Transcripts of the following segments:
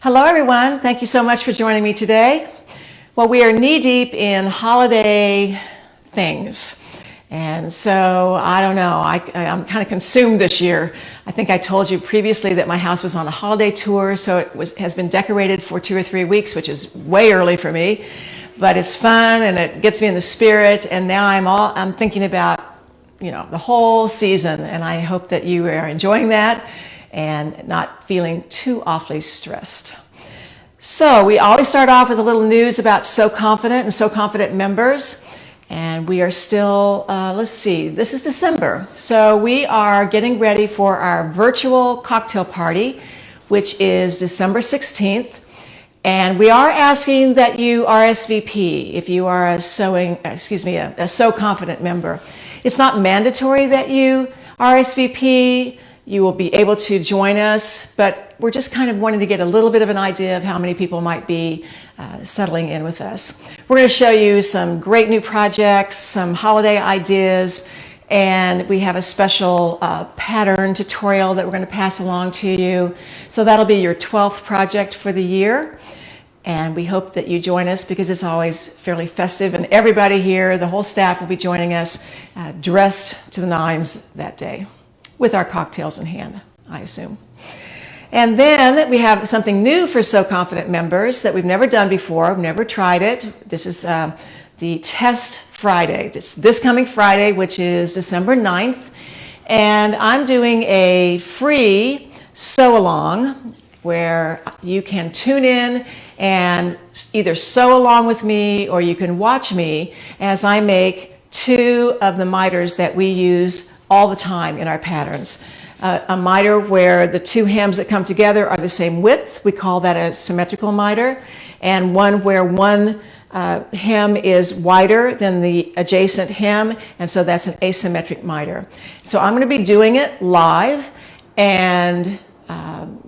Hello everyone, thank you so much for joining me today. Well, we are knee-deep in holiday things. And so, I don't know, I'm kind of consumed this year. I think I told you previously that my house was on a holiday tour, so it has been decorated for 2 or 3 weeks, which is way early for me. But it's fun and it gets me in the spirit, and now I'm thinking about, the whole season, and I hope that you are enjoying that and not feeling too awfully stressed. So we always start off with a little news about So Confident and So Confident members. And we are still, let's see, this is December. So we are getting ready for our virtual cocktail party, which is December 16th. And we are asking that you RSVP if you are a So Confident member. It's not mandatory that you RSVP. You will be able to join us, but we're just kind of wanting to get a little bit of an idea of how many people might be settling in with us. We're going to show you some great new projects, some holiday ideas, and we have a special pattern tutorial that we're going to pass along to you. So that'll be your 12th project for the year. And we hope that you join us because it's always fairly festive, and everybody here, the whole staff will be joining us dressed to the nines that day, with our cocktails in hand, I assume. And then we have something new for So Confident members that we've never done before. We've never tried it. This is the Test Friday. This coming Friday, which is December 9th. And I'm doing a free sew-along where you can tune in and either sew along with me, or you can watch me as I make 2 of the miters that we use all the time in our patterns. A miter where the 2 hems that come together are the same width, we call that a symmetrical miter, and one where one hem is wider than the adjacent hem, and so that's an asymmetric miter. So I'm going to be doing it live, and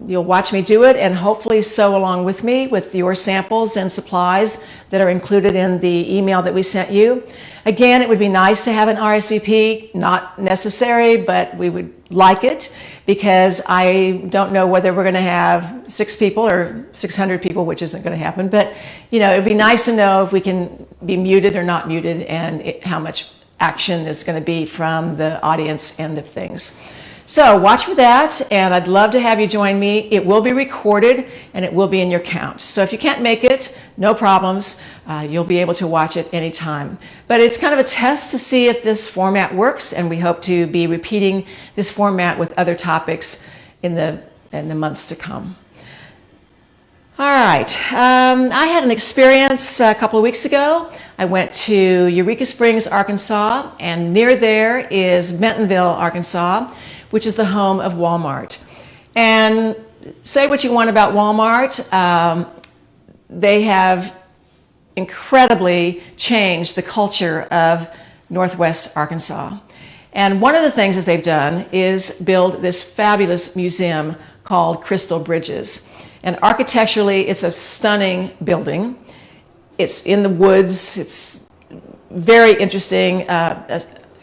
you'll watch me do it and hopefully sew along with me with your samples and supplies that are included in the email that we sent you. Again, it would be nice to have an RSVP, not necessary, but we would like it because I don't know whether we're going to have 6 people or 600 people, which isn't going to happen. But, it'd be nice to know if we can be muted or not muted, and how much action is going to be from the audience end of things. So watch for that, and I'd love to have you join me. It will be recorded, and it will be in your count. So if you can't make it, no problems. You'll be able to watch it anytime. But it's kind of a test to see if this format works, and we hope to be repeating this format with other topics in the months to come. All right, I had an experience a couple of weeks ago. I went to Eureka Springs, Arkansas, and near there is Bentonville, Arkansas, which is the home of Walmart. And say what you want about Walmart, they have incredibly changed the culture of Northwest Arkansas. And one of the things that they've done is build this fabulous museum called Crystal Bridges. And architecturally, it's a stunning building. It's in the woods. It's very interesting,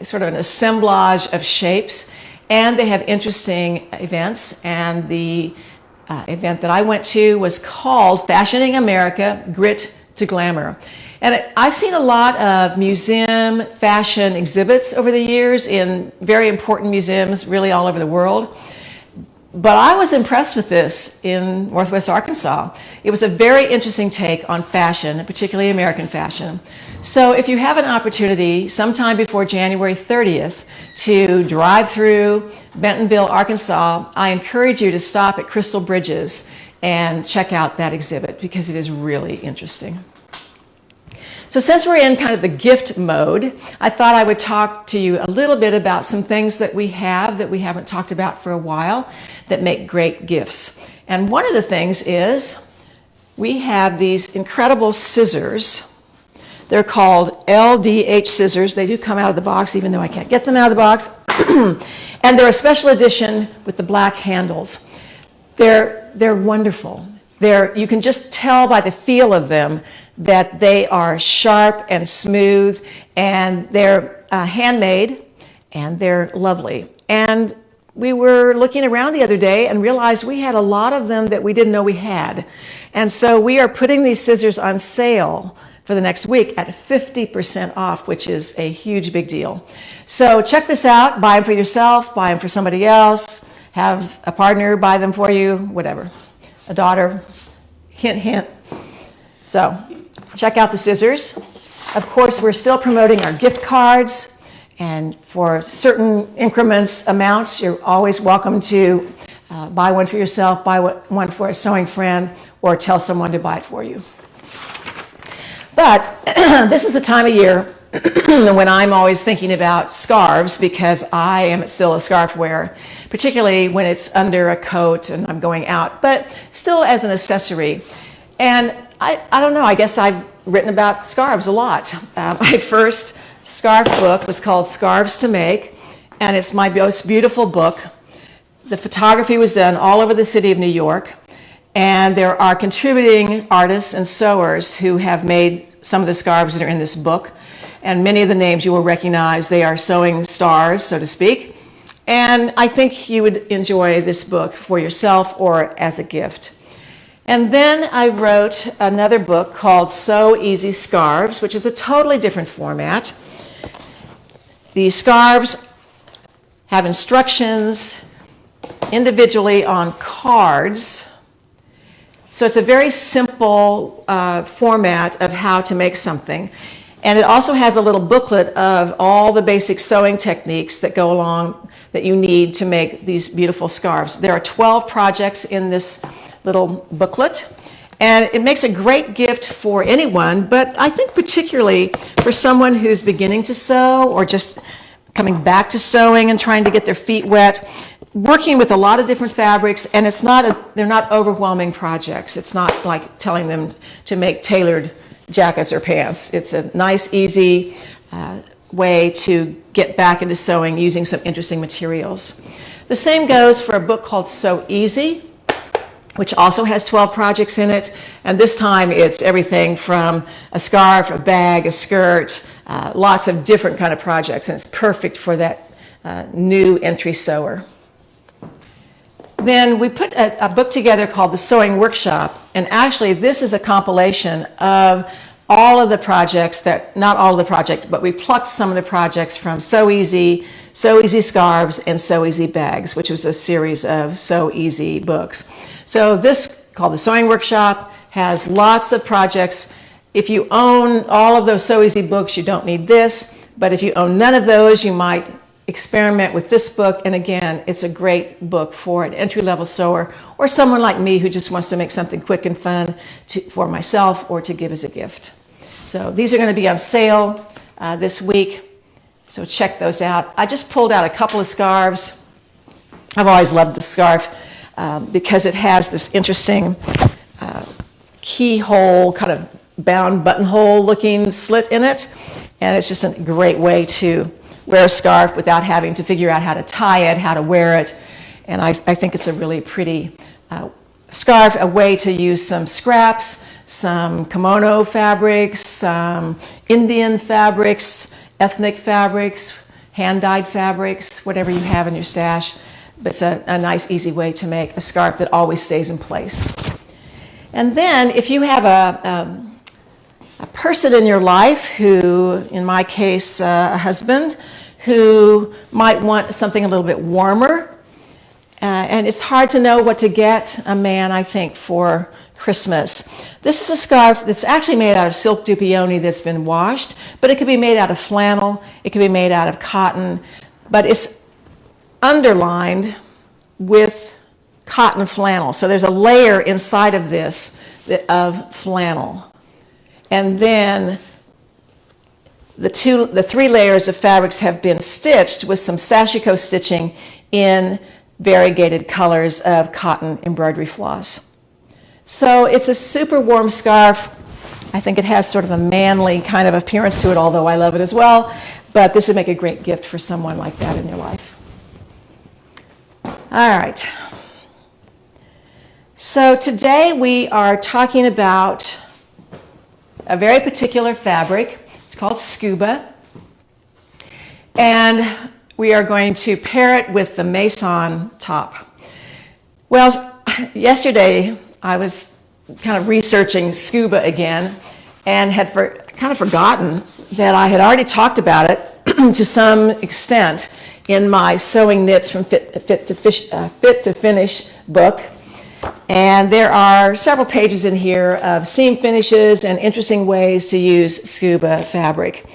sort of an assemblage of shapes. And they have interesting events. And the event that I went to was called Fashioning America, Grit to Glamour. And I've seen a lot of museum fashion exhibits over the years in very important museums, really all over the world. But I was impressed with this in Northwest Arkansas. It was a very interesting take on fashion, particularly American fashion. So if you have an opportunity sometime before January 30th to drive through Bentonville, Arkansas, I encourage you to stop at Crystal Bridges and check out that exhibit because it is really interesting. So since we're in kind of the gift mode, I thought I would talk to you a little bit about some things that we haven't talked about for a while that make great gifts. And one of the things is we have these incredible scissors. They're called LDH scissors. They do come out of the box, even though I can't get them out of the box. And they're a special edition with the black handles. They're wonderful. You can just tell by the feel of them that they are sharp and smooth, and they're handmade, and they're lovely. And we were looking around the other day and realized we had a lot of them that we didn't know we had. And so we are putting these scissors on sale for the next week at 50% off, which is a huge big deal. So check this out, buy them for yourself, buy them for somebody else, have a partner buy them for you, whatever, a daughter, hint, hint. So check out the scissors. Of course, we're still promoting our gift cards. And for certain increments, amounts, you're always welcome to buy one for yourself, buy one for a sewing friend, or tell someone to buy it for you. But this is the time of year when I'm always thinking about scarves, because I am still a scarf wearer, particularly when it's under a coat and I'm going out, but still as an accessory. And I don't know, I guess I've written about scarves a lot. My first scarf book was called Scarves to Make, and it's my most beautiful book. The photography was done all over the city of New York, and there are contributing artists and sewers who have made some of the scarves that are in this book, and many of the names you will recognize. They are sewing stars, so to speak, and I think you would enjoy this book for yourself or as a gift. And then I wrote another book called Sew Easy Scarves, which is a totally different format. These scarves have instructions individually on cards. So it's a very simple format of how to make something. And it also has a little booklet of all the basic sewing techniques that go along that you need to make these beautiful scarves. There are 12 projects in this little booklet. And it makes a great gift for anyone, but I think particularly for someone who's beginning to sew or just coming back to sewing and trying to get their feet wet, working with a lot of different fabrics, and they're not overwhelming projects. It's not like telling them to make tailored jackets or pants. It's a nice, easy way to get back into sewing using some interesting materials. The same goes for a book called Sew Easy, which also has 12 projects in it. And this time it's everything from a scarf, a bag, a skirt, lots of different kind of projects. And it's perfect for that new entry sewer. Then we put a book together called The Sewing Workshop. And actually this is a compilation of all of the projects not all of the projects, but we plucked some of the projects from Sew Easy Scarves, and Sew Easy Bags, which was a series of Sew Easy books. So this, called The Sewing Workshop, has lots of projects. If you own all of those Sew Easy books, you don't need this. But if you own none of those, you might experiment with this book. And again, it's a great book for an entry-level sewer or someone like me who just wants to make something quick and fun for myself or to give as a gift. So these are going to be on sale this week. So check those out. I just pulled out a couple of scarves. I've always loved the scarf because it has this interesting keyhole, kind of bound buttonhole looking slit in it. And it's just a great way to wear a scarf without having to figure out how to tie it, how to wear it. And I think it's a really pretty scarf, a way to use some scraps, some kimono fabrics, some Indian fabrics, ethnic fabrics, hand-dyed fabrics, whatever you have in your stash. But it's a nice, easy way to make a scarf that always stays in place. And then if you have a person in your life who, in my case, a husband, who might want something a little bit warmer, and it's hard to know what to get a man, I think, for Christmas. This is a scarf that's actually made out of silk dupioni that's been washed, but it could be made out of flannel, it could be made out of cotton, but it's underlined with cotton flannel. So there's a layer inside of this of flannel. And then the three layers of fabrics have been stitched with some sashiko stitching in variegated colors of cotton embroidery floss. So it's a super warm scarf. I think it has sort of a manly kind of appearance to it, although I love it as well. But this would make a great gift for someone like that in your life. All right. So today we are talking about a very particular fabric. It's called Scuba. And we are going to pair it with the Maison top. Well, yesterday I was kind of researching Scuba again and had kind of forgotten that I had already talked about it to some extent in my Sewing Knits from Fit to Finish book. And there are several pages in here of seam finishes and interesting ways to use Scuba fabric.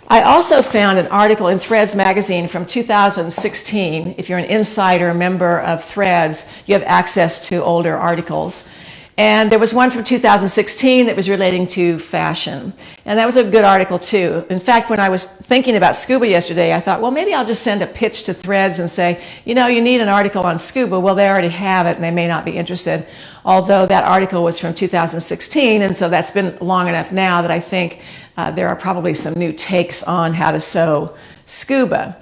I also found an article in Threads magazine from 2016. If you're an insider member of Threads, you have access to older articles. And there was one from 2016 that was relating to fashion. And that was a good article too. In fact, when I was thinking about Scuba yesterday, I thought, well, maybe I'll just send a pitch to Threads and say, you know, you need an article on Scuba. Well, they already have it and they may not be interested. Although that article was from 2016, and so that's been long enough now that I think there are probably some new takes on how to sew Scuba.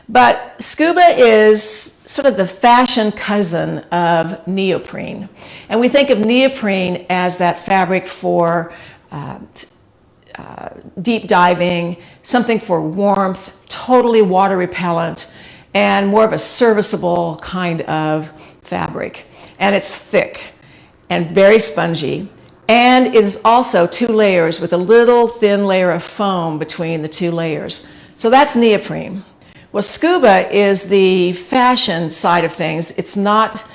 But Scuba is sort of the fashion cousin of neoprene. And we think of neoprene as that fabric for deep diving, something for warmth, totally water repellent, and more of a serviceable kind of fabric. And it's thick and very spongy. And it is also 2 layers with a little thin layer of foam between the 2 layers. So that's neoprene. Well, Scuba is the fashion side of things. It's not,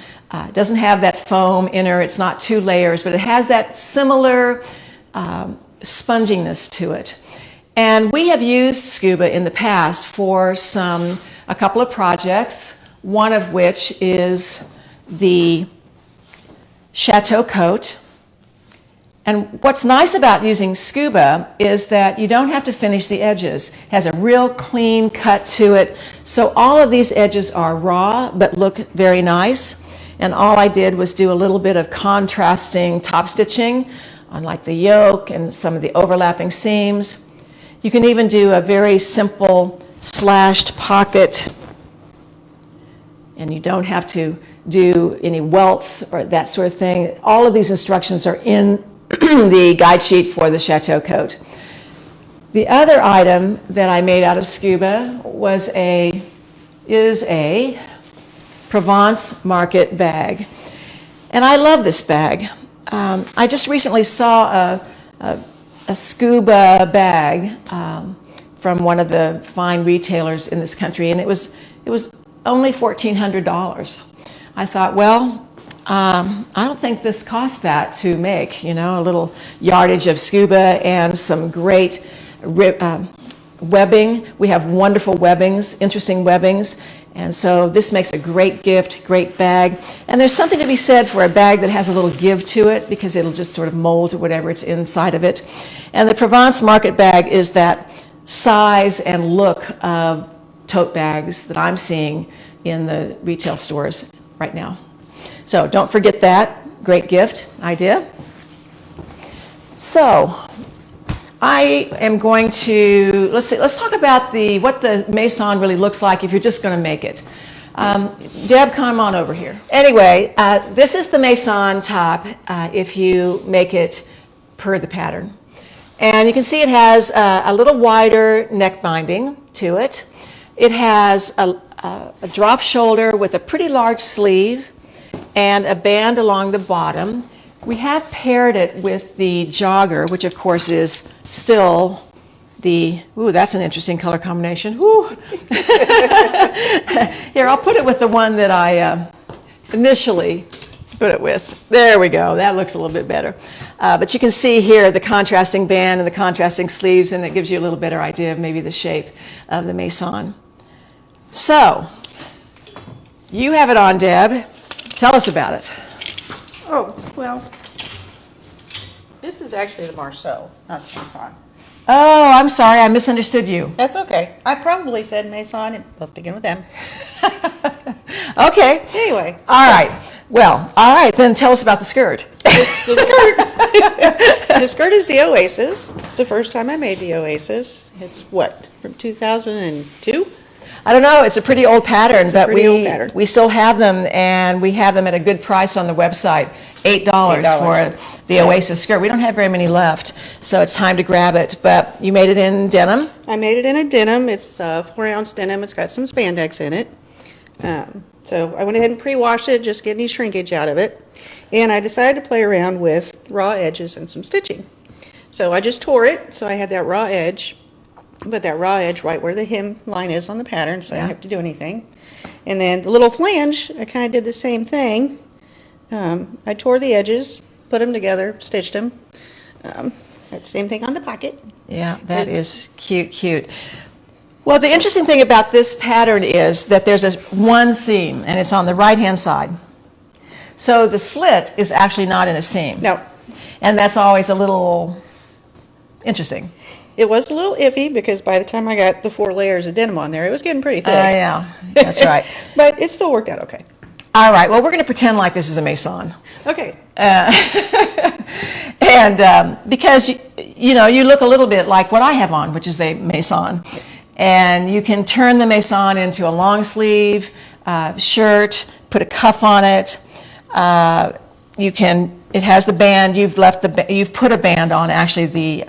doesn't have that foam inner, it's not 2 layers, but it has that similar sponginess to it. And we have used Scuba in the past for a couple of projects, one of which is the Chateau Coat. And what's nice about using Scuba is that you don't have to finish the edges. It has a real clean cut to it. So all of these edges are raw but look very nice. And all I did was do a little bit of contrasting top stitching on like the yoke and some of the overlapping seams. You can even do a very simple slashed pocket, and you don't have to do any welts or that sort of thing. All of these instructions are in the guide sheet for the Chateau Coat. The other item that I made out of Scuba is a Provence market bag. And I love this bag. I just recently saw a Scuba bag from one of the fine retailers in this country, and it was only $1,400. I thought, well, I don't think this costs that to make, you know, a little yardage of Scuba and some great webbing. We have wonderful webbings, interesting webbings, and so this makes a great gift, great bag. And there's something to be said for a bag that has a little give to it because it'll just sort of mold to whatever it's inside of it. And the Provence market bag is that size and look of tote bags that I'm seeing in the retail stores right now. So don't forget that. Great gift idea. So I am going to, let's talk about what the Maison really looks like if you're just going to make it. Deb, come on over here. Anyway, this is the Maison top if you make it per the pattern. And you can see it has a little wider neck binding to it. It has a drop shoulder with a pretty large sleeve and a band along the bottom. We have paired it with the jogger, which of course is still that's an interesting color combination. Here, I'll put it with the one that I initially put it with. There we go, that looks a little bit better. But you can see here the contrasting band and the contrasting sleeves, and it gives you a little better idea of maybe the shape of the Maison. So, you have it on, Deb. Tell us about it. Oh, well, this is actually the Marceau, not the Maison. Oh, I'm sorry, I misunderstood you. That's okay. I probably said Maison, and both begin with M. Okay. Anyway. All right. Well, all right, then tell us about the skirt. The skirt. The skirt is the Oasis. It's the first time I made the Oasis. It's what, from 2002? I don't know, it's a pretty old pattern, but pretty old pattern. we still have them, and we have them at a good price on the website, $8 for the Oasis skirt. We don't have very many left, so it's time to grab it. But you made it in denim? I made it in a denim. It's 4-ounce denim. It's got some spandex in it. So I went ahead and pre-washed it, just get any shrinkage out of it. And I decided to play around with raw edges and some stitching. So I just tore it, so I had that raw edge. Put that raw edge right where the hem line is on the pattern, so I don't have to do anything. And then the little flange, I kind of did the same thing. I tore the edges, put them together, stitched them. Same thing on the pocket. Yeah, that is cute, cute. Well, the interesting thing about this pattern is that there's this one seam, and it's on the right-hand side. So the slit is actually not in a seam. No. And that's always a little interesting. It was a little iffy because by the time I got the 4 layers of denim on there, it was getting pretty thick. Yeah, that's right. But it still worked out okay. All right, well, we're going to pretend like this is a Maison. Okay. And because, you know, you look a little bit like what I have on, which is the Maison. And you can turn the Maison into a long sleeve shirt, put a cuff on it. It has the band, you've put a band on, actually, the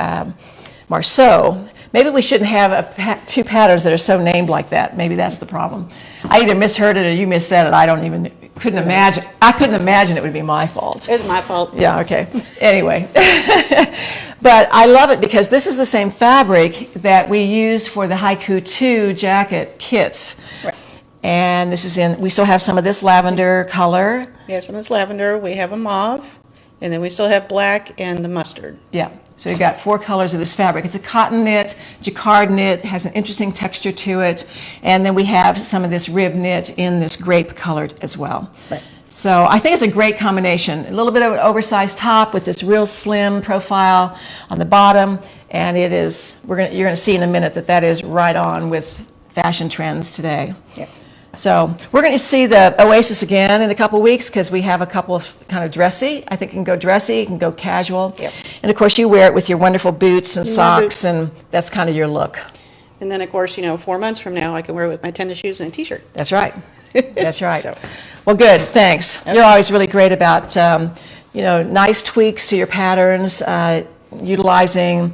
Marceau. Maybe we shouldn't have 2 patterns that are so named like that. Maybe that's the problem. I either misheard it or you missaid it. I couldn't imagine. I couldn't imagine it would be my fault. It was my fault. Yeah, okay. Anyway. But I love it because this is the same fabric that we used for the Haiku 2 jacket kits. Right. And we still have some of this lavender color. We have some of this lavender. We have a mauve. And then we still have black and the mustard. Yeah. So you've got 4 colors of this fabric. It's a cotton knit, jacquard knit, has an interesting texture to it. And then we have some of this rib knit in this grape colored as well. Right. So I think it's a great combination. A little bit of an oversized top with this real slim profile on the bottom. And it is, you're going to see in a minute that is right on with fashion trends today. Yeah. So we're going to see the Oasis again in a couple weeks because we have a couple of kind of dressy. I think it can go dressy, it can go casual. Yep. And of course you wear it with your wonderful boots and socks, and that's kind of your look. And then of course, 4 months from now, I can wear it with my tennis shoes and a t-shirt. That's right. That's right. So. Well, good. Thanks. Okay. You're always really great about, nice tweaks to your patterns, utilizing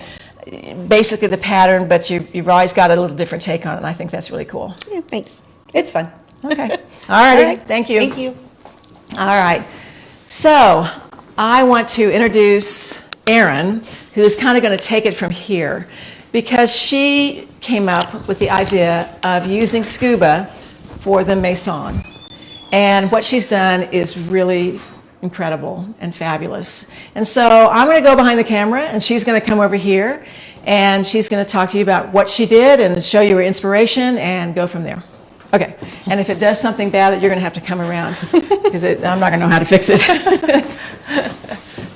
basically the pattern, but you've always got a little different take on it, and I think that's really cool. Yeah, thanks. It's fun. Okay. All righty. Thank you. Thank you. All right. So I want to introduce Erin, who is kind of going to take it from here, because she came up with the idea of using Scuba for the Maison. And what she's done is really incredible and fabulous. And so I'm going to go behind the camera, and she's going to come over here, and she's going to talk to you about what she did and show you her inspiration and go from there. Okay, and if it does something bad, you're going to have to come around because I'm not going to know how to fix it.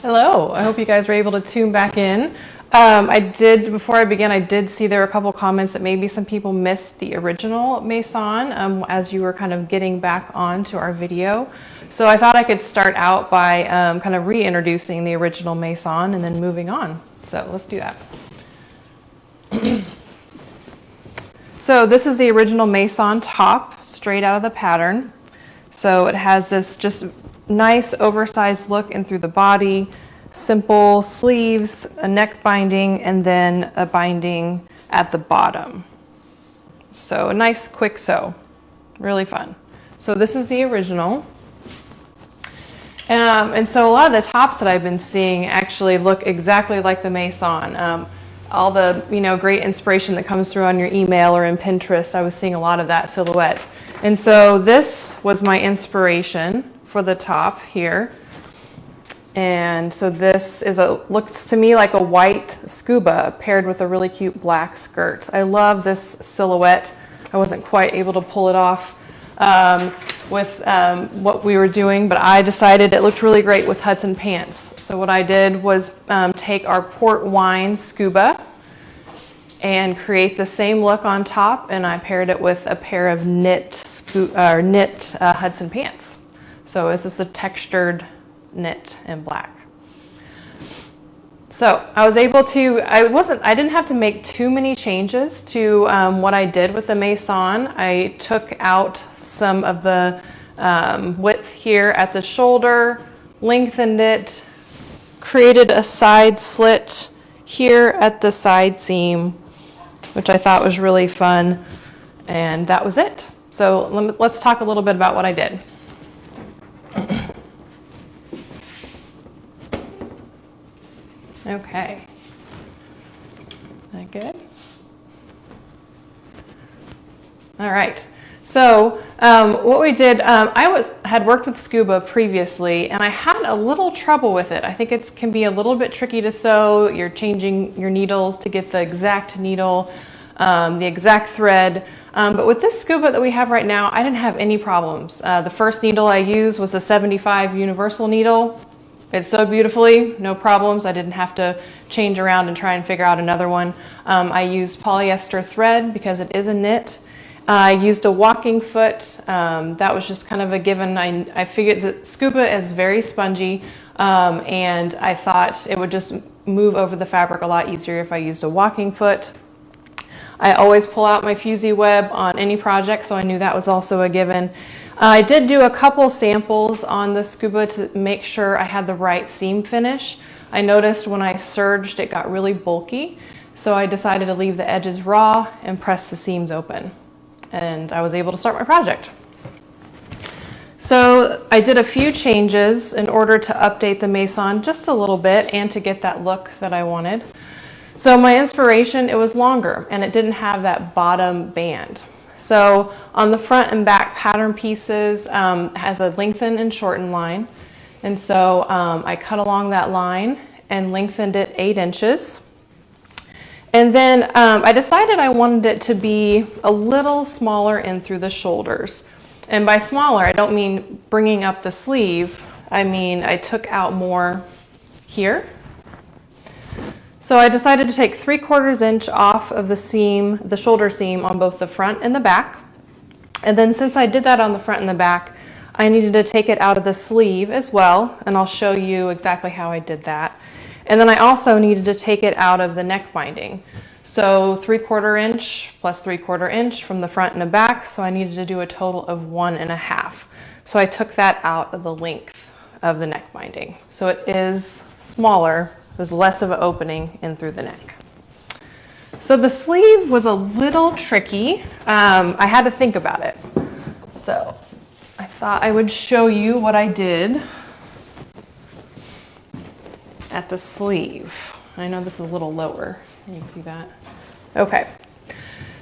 Hello, I hope you guys were able to tune back in. Before I began, I did see there were a couple comments that maybe some people missed the original Maison as you were kind of getting back onto our video. So I thought I could start out by kind of reintroducing the original Maison and then moving on. So let's do that. So this is the original Maison top, straight out of the pattern. So it has this just nice oversized look in through the body, simple sleeves, a neck binding, and then a binding at the bottom. So a nice quick sew, really fun. So this is the original. And so a lot of the tops that I've been seeing actually look exactly like the Maison. All the great inspiration that comes through on your email or in Pinterest, I was seeing a lot of that silhouette. And so this was my inspiration for the top here. And so this looks to me like a white scuba paired with a really cute black skirt. I love this silhouette. I wasn't quite able to pull it off with what we were doing, but I decided it looked really great with Hudson pants. So what I did was take our port wine scuba and create the same look on top, and I paired it with a pair of knit Hudson pants. So this is a textured knit in black. So I was able to, I didn't have to make too many changes to what I did with the Maison. I took out some of the width here at the shoulder, lengthened it, created a side slit here at the side seam, which I thought was really fun, and that was it. So let's talk a little bit about what I did. Okay. That good? All right. So what we did, had worked with Scuba previously, and I had a little trouble with it. I think it can be a little bit tricky to sew. You're changing your needles to get the exact needle, the exact thread. But with this Scuba that we have right now, I didn't have any problems. The first needle I used was a 75 universal needle. It sewed beautifully, no problems. I didn't have to change around and try and figure out another one. I used polyester thread because it is a knit. I used a walking foot. That was just kind of a given. I figured that Scuba is very spongy, and I thought it would just move over the fabric a lot easier if I used a walking foot. I always pull out my fusee web on any project, so I knew that was also a given. I did do a couple samples on the Scuba to make sure I had the right seam finish. I noticed when I serged it got really bulky, so I decided to leave the edges raw and press the seams open. And I was able to start my project. So I did a few changes in order to update the Maison just a little bit and to get that look that I wanted. So my inspiration, it was longer and it didn't have that bottom band. So on the front and back pattern pieces has a lengthen and shorten line. And so I cut along that line and lengthened it 8 inches. And then I decided I wanted it to be a little smaller in through the shoulders. And by smaller, I don't mean bringing up the sleeve. I mean, I took out more here. So I decided to take 3/4 inch off of the seam, the shoulder seam on both the front and the back. And then since I did that on the front and the back, I needed to take it out of the sleeve as well. And I'll show you exactly how I did that. And then I also needed to take it out of the neck binding. So 3/4 inch plus 3/4 inch from the front and the back. So I needed to do a total of 1.5. So I took that out of the length of the neck binding. So it is smaller. There's less of an opening in through the neck. So the sleeve was a little tricky. I had to think about it. So I thought I would show you what I did at the sleeve. I know this is a little lower. Can you see that? Okay.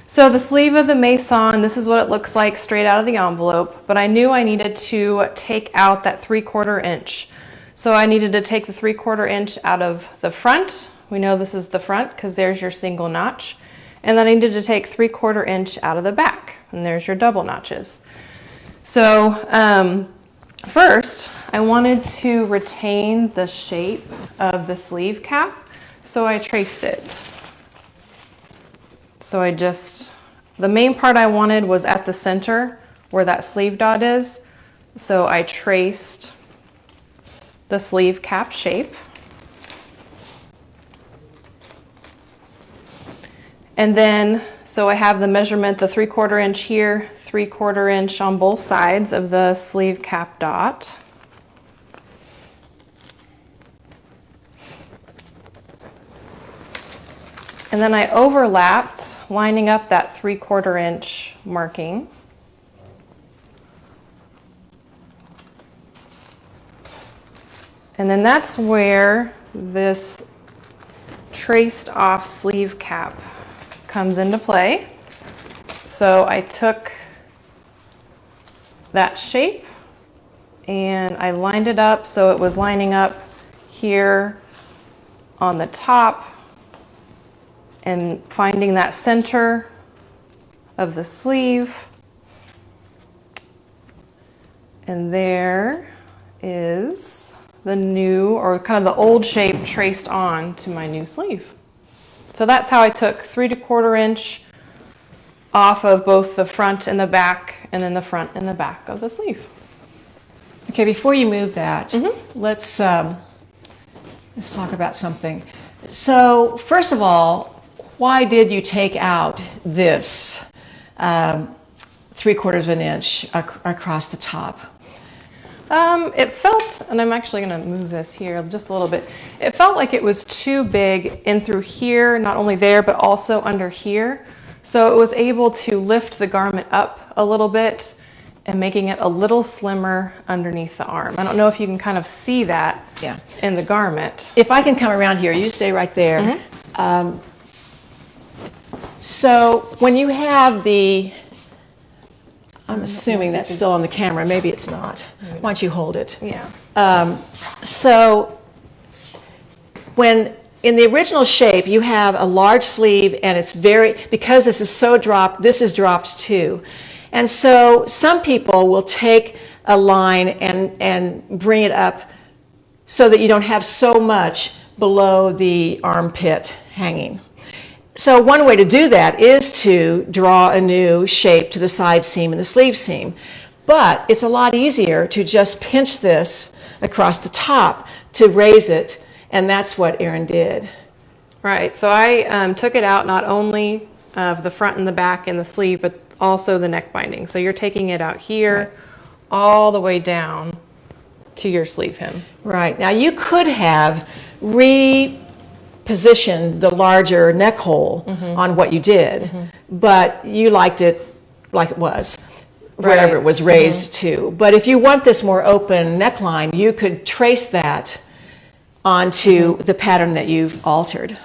So the sleeve of the Maison, this is what it looks like straight out of the envelope, but I knew I needed to take out that 3/4 inch. So I needed to take the 3/4 inch out of the front. We know this is the front because there's your single notch. And then I needed to take 3/4 inch out of the back, and there's your double notches. So first, I wanted to retain the shape of the sleeve cap, so I traced it. So the main part I wanted was at the center where that sleeve dot is. So I traced the sleeve cap shape. And then, so I have the measurement, the 3/4 inch here, 3/4 inch on both sides of the sleeve cap dot. And then I overlapped, lining up that 3/4 inch marking. And then that's where this traced off sleeve cap comes into play. So I took that shape and I lined it up so it was lining up here on the top and finding that center of the sleeve. And there is the new, or kind of the old shape traced on to my new sleeve. So that's how I took 3/4 inch off of both the front and the back, and then the front and the back of the sleeve. Okay, before you move that, let's talk about something. So first of all, why did you take out this 3/4 of an inch across the top? It felt, and I'm actually going to move this here just a little bit. It felt like it was too big in through here, not only there, but also under here. So it was able to lift the garment up a little bit and making it a little slimmer underneath the arm. I don't know if you can kind of see that in the garment. If I can come around here, you stay right there. So when you have the, I'm assuming that's still on the camera, maybe it's not. Why don't you hold it? Yeah. So when in the original shape you have a large sleeve and it's because this is so dropped, this is dropped too. And so some people will take a line and bring it up so that you don't have so much below the armpit hanging. So one way to do that is to draw a new shape to the side seam and the sleeve seam. But it's a lot easier to just pinch this across the top to raise it, and that's what Erin did. Right, so I took it out not only of the front and the back and the sleeve, but also the neck binding. So you're taking it out here, all the way down to your sleeve hem. Right, now you could have repositioned the larger neck hole on what you did, but you liked it like it was, wherever it was raised to. But if you want this more open neckline, you could trace that onto the pattern that you've altered.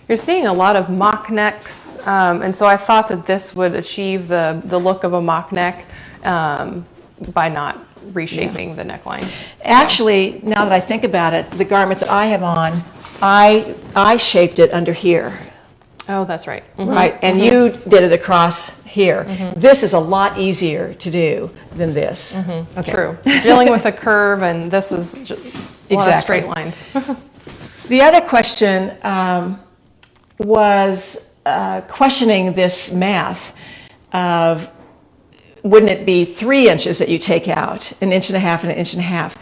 You're seeing a lot of mock necks, and so I thought that this would achieve the look of a mock neck by not reshaping the neckline. Actually, now that I think about it, the garment that I have on, I shaped it under here. Oh, that's right. Right, and you did it across here. This is a lot easier to do than this. Okay. True. Dealing with a curve, and this is just a lot of straight lines. The other question was questioning this math of, wouldn't it be 3 inches that you take out, 1.5 inches and 1.5 inches?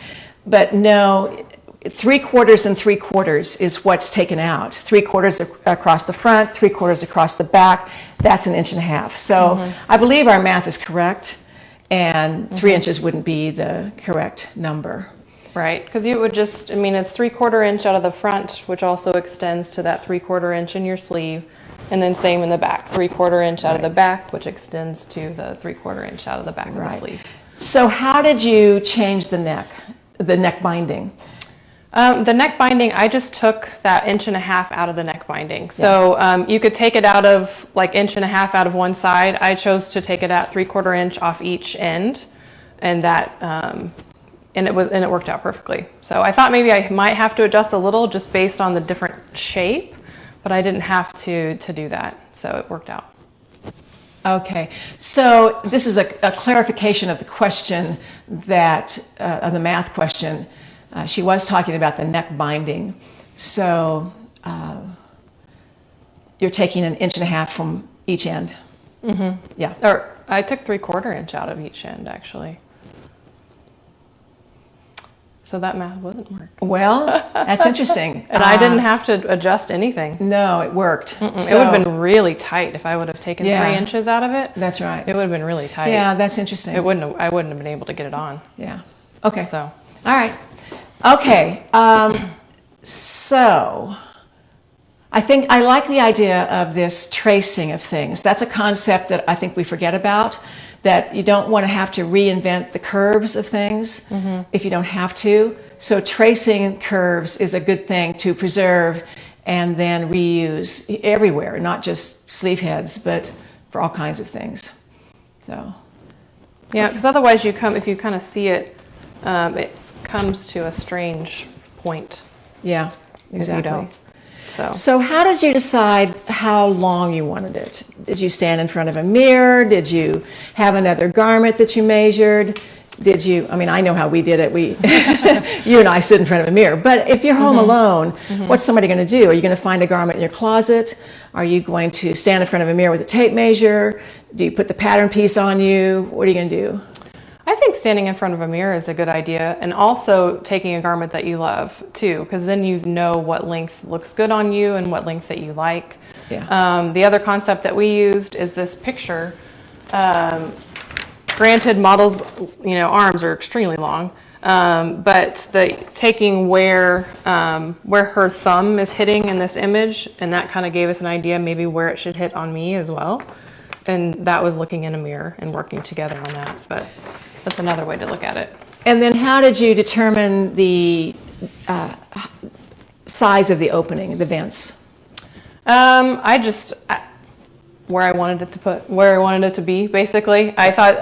But no, 3/4 and 3/4 is what's taken out. 3/4 across the front, 3/4 across the back, that's 1.5 inches. So I believe our math is correct, and 3 inches wouldn't be the correct number. Right, because you would just, I mean, it's 3/4 inch out of the front, which also extends to that 3/4 inch in your sleeve, and then same in the back, 3/4 inch out of the back, which extends to the 3/4 inch out of the back of the sleeve. So how did you change the neck binding? The neck binding, I just took that 1.5 inches out of the neck binding. So you could take it out of like 1.5 inches out of one side. I chose to take it at 3/4 inch off each end, and that and it worked out perfectly. So I thought maybe I might have to adjust a little just based on the different shape, but I didn't have to do that. So it worked out. Okay, so this is a clarification of the question that, of the math question. She was talking about the neck binding. So you're taking 1.5 inches from each end. Yeah. Or I took 3/4 inch out of each end, actually. So that math wouldn't work. Well, that's interesting. And I didn't have to adjust anything. No, it worked. So, it would have been really tight if I would have taken 3 inches out of it. That's right. It would have been really tight. Yeah, that's interesting. I wouldn't have been able to get it on. Yeah. Okay. So. All right. Okay. So I think I like the idea of this tracing of things. That's a concept that I think we forget about, that you don't want to have to reinvent the curves of things if you don't have to. So tracing curves is a good thing to preserve and then reuse everywhere, not just sleeve heads, but for all kinds of things. So. Yeah, because otherwise if you kind of see it, it comes to a strange point. Yeah, exactly. So how did you decide how long you wanted it? Did you stand in front of a mirror? Did you have another garment that you measured? Did you, I mean, I know how we did it. You and I stood in front of a mirror. But if you're home alone, what's somebody going to do? Are you going to find a garment in your closet? Are you going to stand in front of a mirror with a tape measure? Do you put the pattern piece on you? What are you going to do? I think standing in front of a mirror is a good idea, and also taking a garment that you love too, because then you know what length looks good on you and what length that you like. Yeah. The other concept that we used is this picture. Granted, models, arms are extremely long, but taking where her thumb is hitting in this image, and that kind of gave us an idea maybe where it should hit on me as well. And that was looking in a mirror and working together on that, but that's another way to look at it. And then how did you determine the size of the opening, the vents? Where I wanted it to be, basically. I thought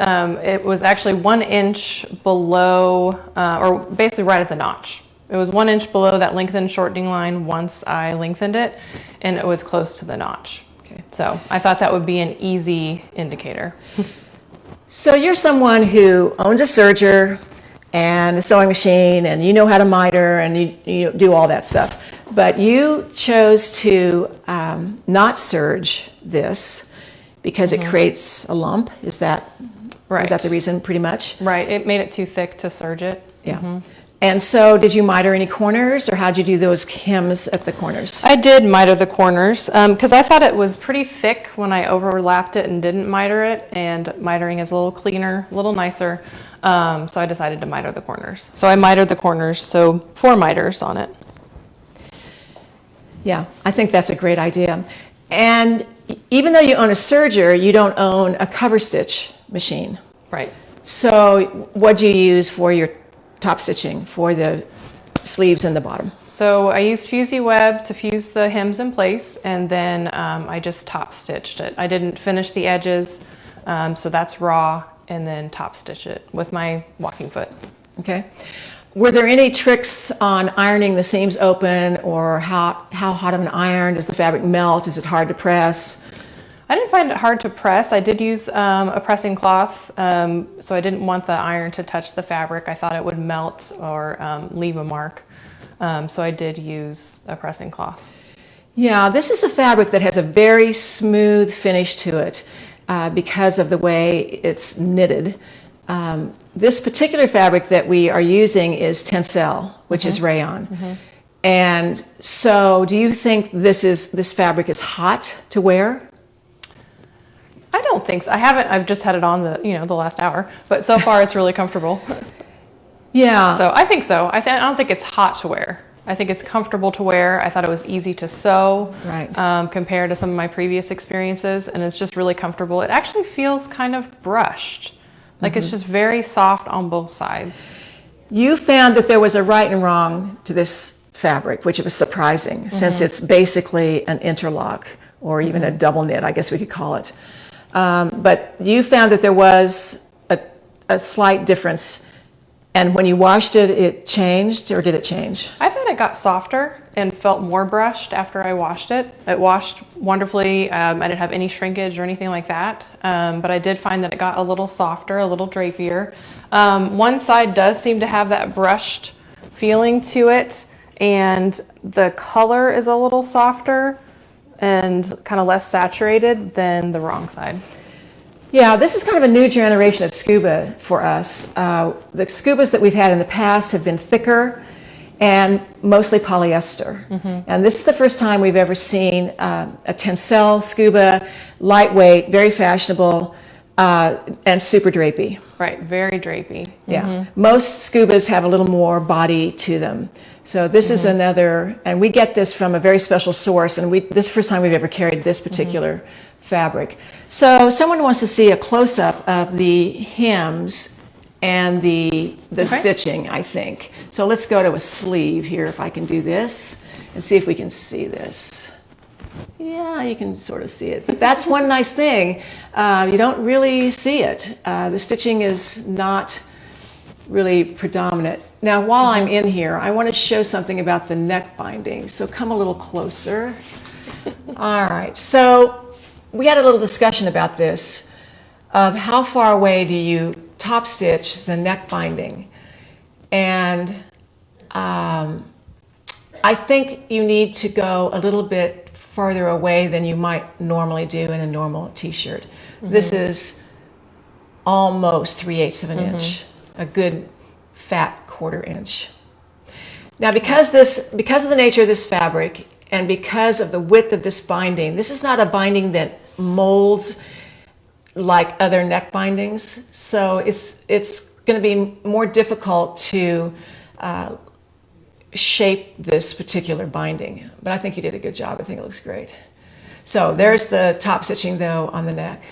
it was actually 1 inch below, or basically right at the notch. It was 1 inch below that lengthened shortening line once I lengthened it, and it was close to the notch. Okay. So I thought that would be an easy indicator. So you're someone who owns a serger and a sewing machine, and you know how to miter, and you do all that stuff. But you chose to not serge this because it creates a lump. Is that Right. Is that the reason, pretty much? Right. It made it too thick to serge it. Yeah. And so did you miter any corners, or how'd you do those hems at the corners? I did miter the corners because I thought it was pretty thick when I overlapped it and didn't miter it, and mitering is a little cleaner, a little nicer. So I decided to miter the corners. So I mitered the corners, so 4 miters on it. Yeah, I think that's a great idea. And even though you own a serger, you don't own a cover stitch machine. Right. So what'd you use for your top stitching for the sleeves and the bottom? So I used Fusey Web to fuse the hems in place, and then I just top stitched it. I didn't finish the edges, so that's raw, and then top stitch it with my walking foot. Okay. Were there any tricks on ironing the seams open, or how hot of an iron? Does the fabric melt? Is it hard to press? I didn't find it hard to press. I did use a pressing cloth, so I didn't want the iron to touch the fabric. I thought it would melt or leave a mark. So I did use a pressing cloth. Yeah, this is a fabric that has a very smooth finish to it because of the way it's knitted. This particular fabric that we are using is tencel, which is rayon. And so do you think this fabric is hot to wear? I don't think so. I've just had it on the last hour, but so far it's really comfortable. Yeah. So I think so. I don't think it's hot to wear. I think it's comfortable to wear. I thought it was easy to sew, Right. Compared to some of my previous experiences, and it's just really comfortable. It actually feels kind of brushed. Like it's just very soft on both sides. You found that there was a right and wrong to this fabric, which was surprising, since it's basically an interlock, or even a double knit, I guess we could call it. But you found that there was a slight difference, and when you washed it, it changed, or did it change? I thought it got softer and felt more brushed after I washed it. It washed wonderfully. I didn't have any shrinkage or anything like that, but I did find that it got a little softer, a little drapier. One side does seem to have that brushed feeling to it, and the color is a little softer and kind of less saturated than the wrong side. Yeah, this is kind of a new generation of scuba for us. The scubas that we've had in the past have been thicker and mostly polyester. And this is the first time we've ever seen a tencel scuba, lightweight, very fashionable, and super drapey. Right, very drapey. Yeah, most scubas have a little more body to them. So this is another, and we get this from a very special source, and this is the first time we've ever carried this particular fabric. So someone wants to see a close-up of the hems and the stitching, I think. So let's go to a sleeve here, if I can do this, and see if we can see this. Yeah, you can sort of see it. But that's one nice thing. You don't really see it. The stitching is not really predominant. Now, while I'm in here, I want to show something about the neck binding. So come a little closer. All right, so we had a little discussion about this, of how far away do you top stitch the neck binding. And I think you need to go a little bit farther away than you might normally do in a normal t-shirt. This is almost 3/8 of an inch, a good fat 1/4 inch. Now because of the nature of this fabric and because of the width of this binding, this is not a binding that molds like other neck bindings, so it's going to be more difficult to shape this particular binding. But I think you did a good job. I think it looks great. So there's the top stitching though on the neck.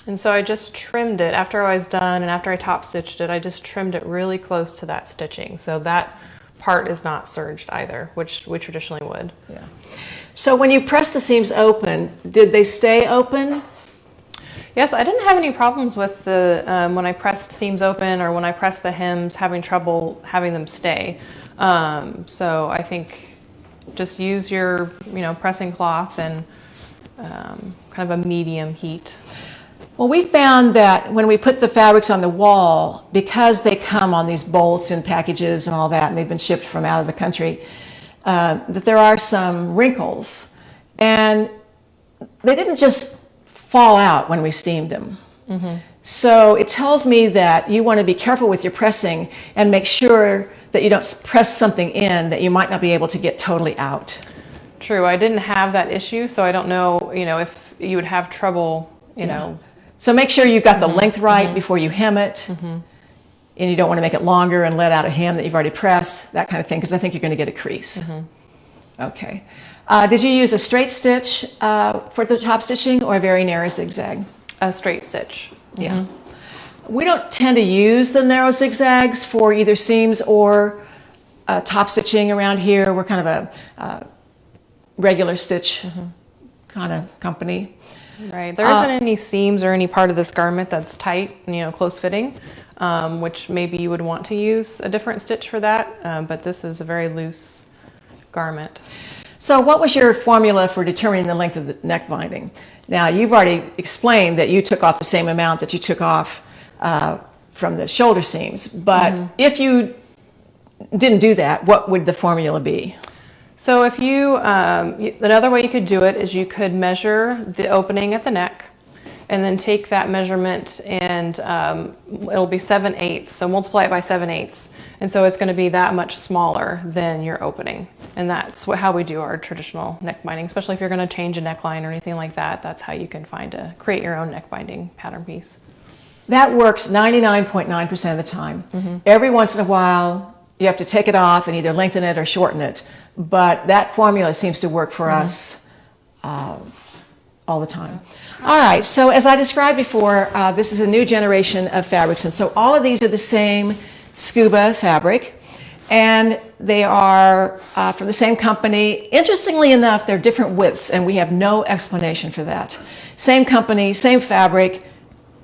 And so I just trimmed it after I was done, and after I top stitched it, I just trimmed it really close to that stitching. So that part is not serged either, which we traditionally would. Yeah. So when you press the seams open, did they stay open? Yes, I didn't have any problems with the when I pressed seams open or when I pressed the hems, having trouble having them stay. So I think just use your pressing cloth and kind of a medium heat. Well, we found that when we put the fabrics on the wall, because they come on these bolts and packages and all that, and they've been shipped from out of the country, that there are some wrinkles. And they didn't just fall out when we steamed them. So it tells me that you want to be careful with your pressing and make sure that you don't press something in that you might not be able to get totally out. True, I didn't have that issue, so I don't know, if you would have trouble, know. So make sure you've got the length right before you hem it. And you don't want to make it longer and let out a hem that you've already pressed, that kind of thing, because I think you're going to get a crease. Okay. Did you use a straight stitch for the top stitching or a very narrow zigzag? A straight stitch. Yeah. We don't tend to use the narrow zigzags for either seams or top stitching around here. We're kind of a regular stitch kind of company. Right. There isn't any seams or any part of this garment that's tight, close fitting, which maybe you would want to use a different stitch for that. But this is a very loose garment. So what was your formula for determining the length of the neck binding? Now, you've already explained that you took off the same amount that you took off from the shoulder seams. But if you didn't do that, what would the formula be? So if another way you could do it is you could measure the opening at the neck and then take that measurement and it'll be 7/8, so multiply it by 7/8. And so it's going to be that much smaller than your opening. And that's how we do our traditional neck binding, especially if you're going to change a neckline or anything like that. That's how you can create your own neck binding pattern piece. That works 99.9% of the time. Every once in a while, you have to take it off and either lengthen it or shorten it. But that formula seems to work for us all the time. All right, so as I described before, this is a new generation of fabrics. And so all of these are the same Scuba fabric. And they are from the same company. Interestingly enough, they're different widths, and we have no explanation for that. Same company, same fabric.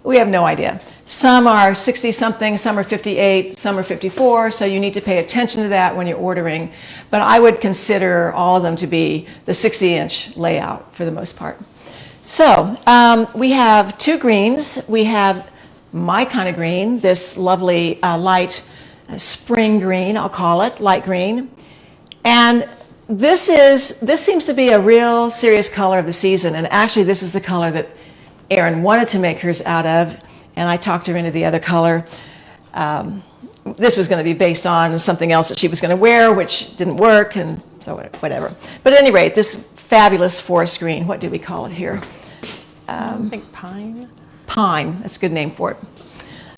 We have no idea. Some are 60-something, some are 58, some are 54, so you need to pay attention to that when you're ordering. But I would consider all of them to be the 60-inch layout for the most part. So we have two greens. We have my kind of green, this lovely light spring green, I'll call it, light green. And this seems to be a real serious color of the season, and actually this is the color that Erin wanted to make hers out of, and I talked her into the other color. This was going to be based on something else that she was going to wear, which didn't work, and so whatever. But at any rate, this fabulous forest green, what do we call it here? I think pine. Pine, that's a good name for it.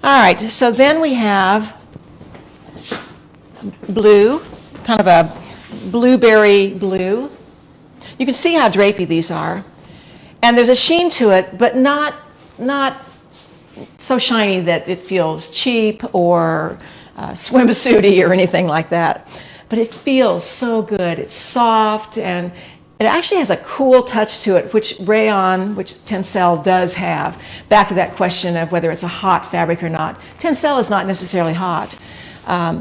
All right, so then we have blue, kind of a blueberry blue. You can see how drapey these are. And there's a sheen to it, but not so shiny that it feels cheap or swimsuity or anything like that. But it feels so good. It's soft, and it actually has a cool touch to it, which rayon, which tencel does have. Back to that question of whether it's a hot fabric or not. Tencel is not necessarily hot.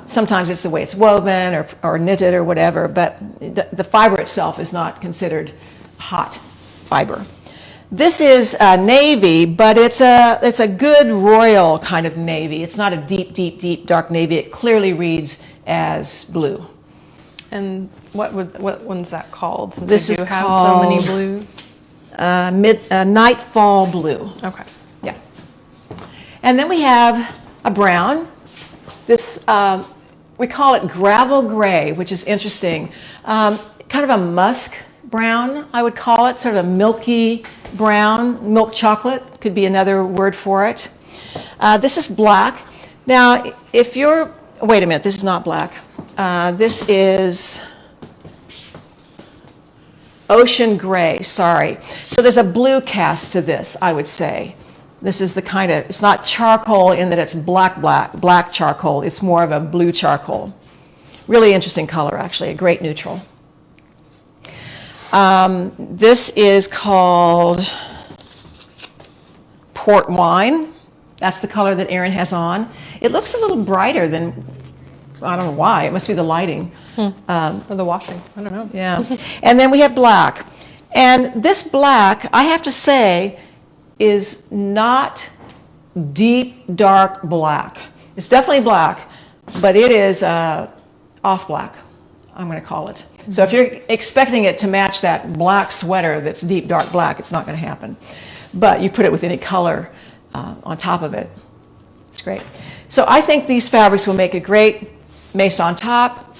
Sometimes it's the way it's woven or knitted or whatever, but the fiber itself is not considered hot fiber. This is navy, but it's a good royal kind of navy. It's not a deep, deep, deep dark navy. It clearly reads as blue. And what one's that called? Since This we is do have called so many blues. Nightfall blue. Okay. Yeah. And then we have a brown. This, we call it gravel gray, which is interesting. Kind of a musk brown, I would call it, sort of a milky brown. Milk chocolate could be another word for it. This is black. Now, if you're, wait a minute, this is not black. This is ocean gray, sorry. So there's a blue cast to this, I would say. This is the kind of, it's not charcoal in that it's black charcoal. It's more of a blue charcoal. Really interesting color, actually, a great neutral. This is called port wine. That's the color that Erin has on. It looks a little brighter than, I don't know why. It must be the lighting. Or the washing. I don't know. Yeah. And then we have black. And this black, I have to say, is not deep, dark black. It's definitely black, but it is off black, I'm going to call it. So if you're expecting it to match that black sweater that's deep, dark black, it's not going to happen. But you put it with any color on top of it. It's great. So I think these fabrics will make a great Maison top,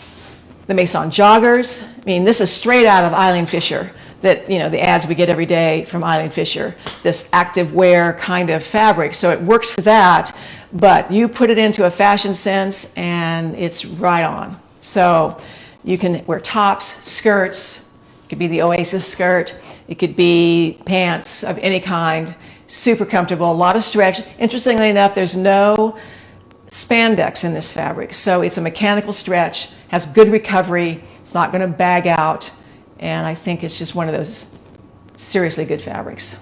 the Maison joggers. I mean, this is straight out of Eileen Fisher, that, you know, the ads we get every day from Eileen Fisher, this activewear kind of fabric. So it works for that, but you put it into a fashion sense and it's right on. So you can wear tops, skirts, it could be the Oasis skirt, it could be pants of any kind, super comfortable, a lot of stretch. Interestingly enough, there's no spandex in this fabric, so it's a mechanical stretch, has good recovery, it's not going to bag out, and I think it's just one of those seriously good fabrics.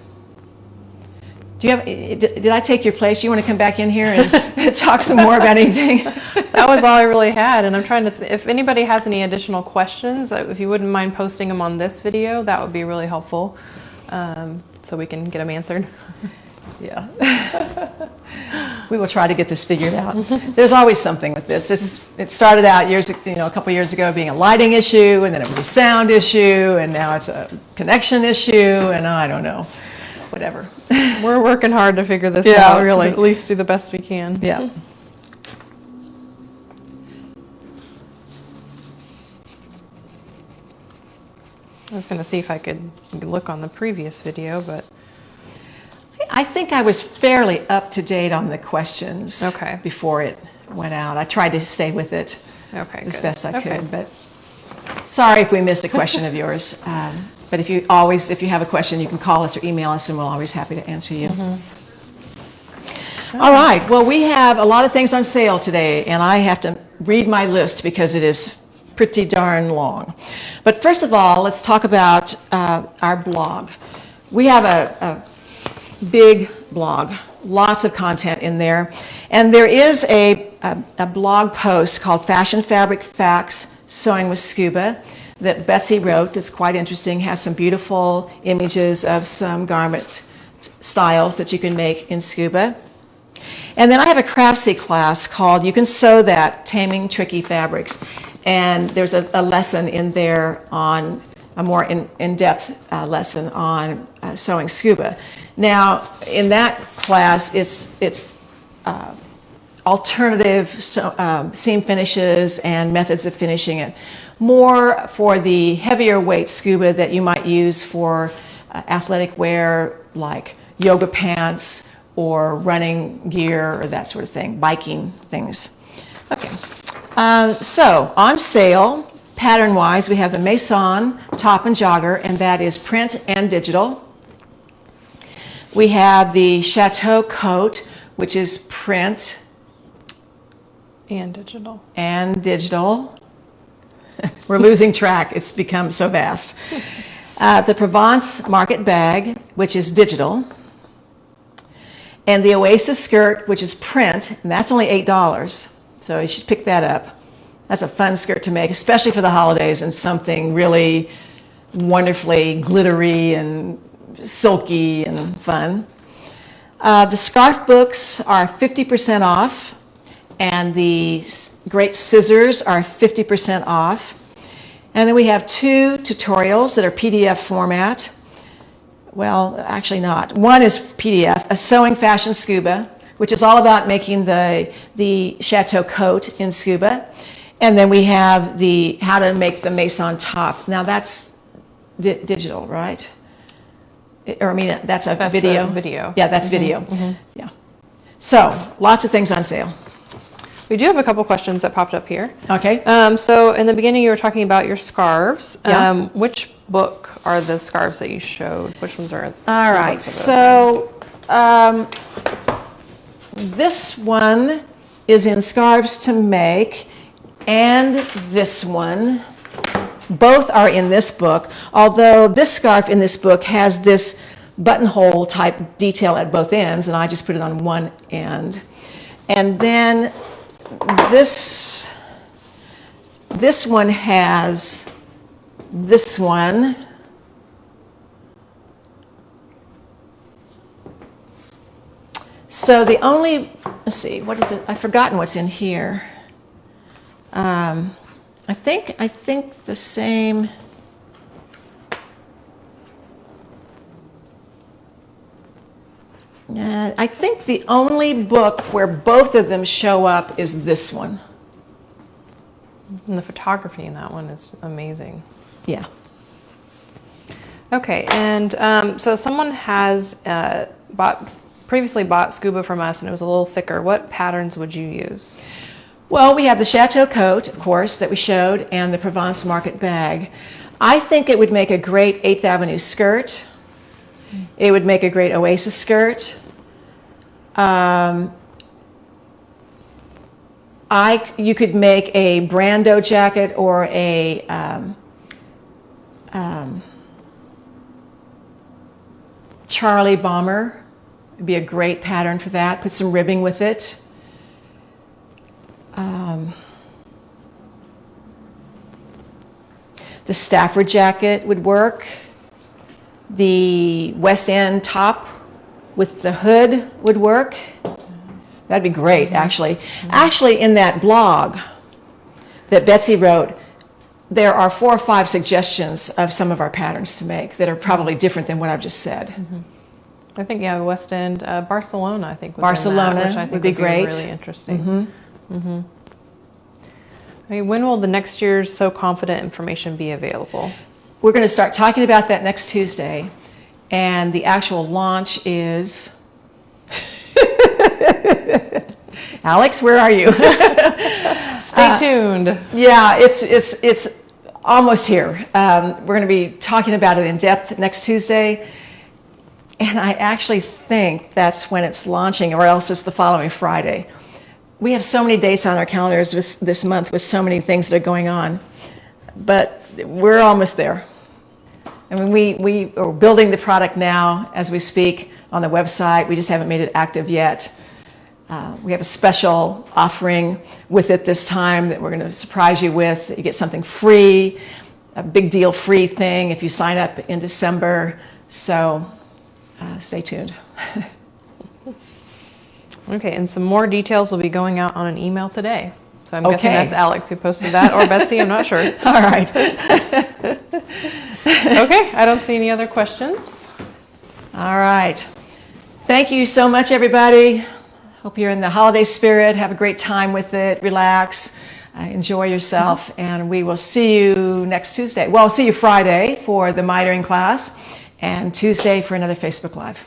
Do you have, did I take your place? You want to come back in here and talk some more about anything? That was all I really had, and I'm trying to, if anybody has any additional questions, if you wouldn't mind posting them on this video, that would be really helpful, so we can get them answered. Yeah. We will try to get this figured out. There's always something with this. It started out a couple years ago being a lighting issue, and then it was a sound issue, and now it's a connection issue, and I don't know, whatever. We're working hard to figure this Yeah, out. really. At least do the best we can. Yeah. I was going to see if I could look on the previous video, but I think I was fairly up to date on the questions Okay. before it went out. I tried to stay with it okay, as good. best I Okay. could, but sorry if we missed a question of yours. But if you have a question, you can call us or email us, and we're always happy to answer you. All right, well, we have a lot of things on sale today, and I have to read my list because it is pretty darn long. But first of all, let's talk about our blog. We have a big blog, lots of content in there, and there is a blog post called Fashion Fabric Facts Sewing with Scuba that Betsy wrote that's quite interesting, has some beautiful images of some garment styles that you can make in Scuba. And then I have a Craftsy class called You Can Sew That, Taming Tricky Fabrics. And there's a lesson in there on a more in-depth lesson on sewing Scuba. Now, in that class, it's alternative seam finishes and methods of finishing it. More for the heavier weight Scuba that you might use for athletic wear like yoga pants or running gear or that sort of thing, biking things. Okay, so on sale, pattern-wise, we have the Maison top and jogger, and that is print and digital. We have the Chateau Coat, which is print And digital. and digital. We're losing track. It's become so vast. The Provence market bag, which is digital. And the Oasis skirt, which is print, and that's only $8. So you should pick that up. That's a fun skirt to make, especially for the holidays, and something really wonderfully glittery and silky and fun. The scarf books are 50% off, and the great scissors are 50% off. And then we have 2 tutorials that are PDF format. Well, actually not. One is PDF, a sewing fashion Scuba, which is all about making the Chateau Coat in Scuba. And then we have the how to make the Maison top. Now that's digital, right? Or I mean, that's a video. Video. Yeah, that's video. Yeah. So lots of things on sale. We do have a couple questions that popped up here. Okay. So in the beginning, you were talking about your scarves. Yeah. Which book are the scarves that you showed? Which ones are? All right. So this one is in Scarves to Make, and this one. Both are in this book, although this scarf in this book has this buttonhole type detail at both ends, and I just put it on one end. And then this one has this one. So the only, let's see, what is it? I've forgotten what's in here. I think the same. I think the only book where both of them show up is this one. And the photography in that one is amazing. Yeah. Okay, and so someone has previously bought Scuba from us, and it was a little thicker. What patterns would you use? Well, we have the Chateau Coat, of course, that we showed, and the Provence Market bag. I think it would make a great 8th Avenue skirt. It would make a great Oasis skirt. You could make a Brando jacket or a Charlie bomber. It'd be a great pattern for that. Put some ribbing with it. The Stafford jacket would work. The West End top with the hood would work. That'd be great, actually. Actually, in that blog that Betsy wrote, there are 4 or 5 suggestions of some of our patterns to make that are probably different than what I've just said. I think, yeah, West End, Barcelona, I think was Barcelona in that, which I think would be great. Really interesting. I mean, when will the next year's So Confident information be available? We're going to start talking about that next Tuesday, and the actual launch is... Alex, where are you? Stay tuned. Yeah, it's almost here. We're going to be talking about it in depth next Tuesday, and I actually think that's when it's launching, or else it's the following Friday. We have so many dates on our calendars this month with so many things that are going on, but we're almost there. I mean, we are building the product now as we speak on the website. We just haven't made it active yet. We have a special offering with it this time that we're going to surprise you with. You get something free, a big deal free thing if you sign up in December. So stay tuned. Okay, and some more details will be going out on an email today. So I'm guessing Okay. that's Alex who posted that, or Betsy, I'm not sure. All right. Okay, I don't see any other questions. All right. Thank you so much, everybody. Hope you're in the holiday spirit. Have a great time with it. Relax. Enjoy yourself. And we will see you next Tuesday. Well, I'll see you Friday for the mitoring class and Tuesday for another Facebook Live.